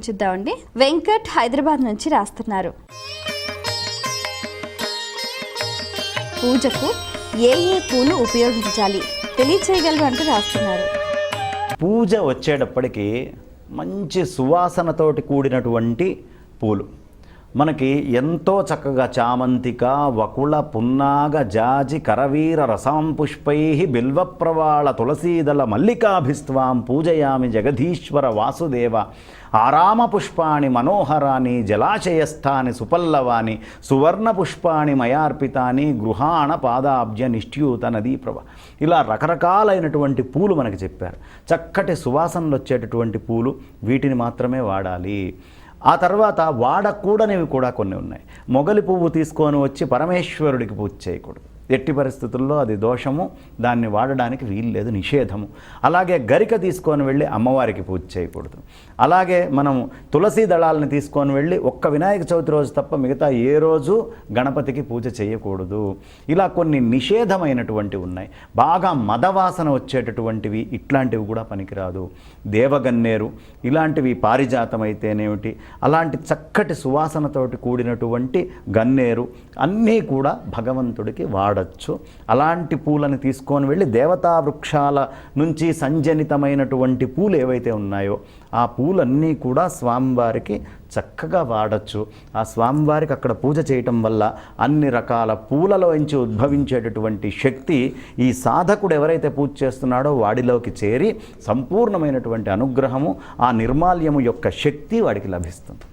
చూద్దామండి. వెంకట్ హైదరాబాద్ నుంచి రాస్తున్నారు. పూజకు ఏ ఏ పూలు ఉపయోగించాలి తెలియచేయగలరు అంటూ రాస్తున్నారు. పూజ వచ్చేటప్పటికి మంచి సువాసనతోటి కూడినటువంటి పూలు మనకి ఎంతో చక్కగా చామంతిక, వకుళ, పున్నాగ, జాజి, కరవీర రసాం పుష్పై బిల్వప్రవాళ తులసీదళ మల్లికాభిస్వాం పూజయామి జగదీశ్వర వాసుదేవ ఆరామ పుష్పాణి మనోహరాని జలాశయస్థాని సుపల్లవాని సువర్ణ పుష్పాణి మయార్పితాని గృహాణ పాదాబ్జ నిష్ట్యూత నదీ ప్రభ. ఇలా రకరకాలైనటువంటి పూలు మనకి చెప్పారు. చక్కటి సువాసనలు వచ్చేటటువంటి పూలు, వీటిని మాత్రమే వాడాలి. ఆ తర్వాత వాడకూడనివి కూడా కొన్ని ఉన్నాయి. మొగలి పువ్వు తీసుకొని వచ్చి పరమేశ్వరుడికి పూజ చేయకూడదు. ఎట్టి పరిస్థితుల్లో అది దోషము, దాన్ని వాడడానికి వీల్లేదు, నిషేధము. అలాగే గరిక తీసుకొని వెళ్ళి అమ్మవారికి పూజ చేయకూడదు. అలాగే మనం తులసి దళాలను తీసుకొని వెళ్ళి ఒక్క వినాయక చవితి రోజు తప్ప మిగతా ఏ రోజు గణపతికి పూజ చేయకూడదు. ఇలా కొన్ని నిషేధమైనటువంటివి ఉన్నాయి. బాగా మదవాసన వచ్చేటటువంటివి, ఇట్లాంటివి కూడా పనికిరాదు. దేవగన్నేరు ఇలాంటివి, పారిజాతం అయితేనేమిటి, అలాంటి చక్కటి సువాసనతోటి కూడినటువంటి గన్నేరు అన్నీ కూడా భగవంతుడికి వాడచ్చు. అలాంటి పూలను తీసుకొని వెళ్ళి దేవతా వృక్షాల నుంచి సంజనితమైనటువంటి పూలు ఏవైతే ఉన్నాయో ఆ పూలన్నీ కూడా స్వామివారికి చక్కగా వాడచ్చు. ఆ స్వామివారికి అక్కడ పూజ చేయటం వల్ల అన్ని రకాల పూలలోంచి ఉద్భవించేటటువంటి శక్తి ఈ సాధకుడు ఎవరైతే పూజ చేస్తున్నాడో వాడిలోకి చేరి సంపూర్ణమైనటువంటి అనుగ్రహము, ఆ నిర్మాల్యము యొక్క శక్తి వాడికి లభిస్తుంది.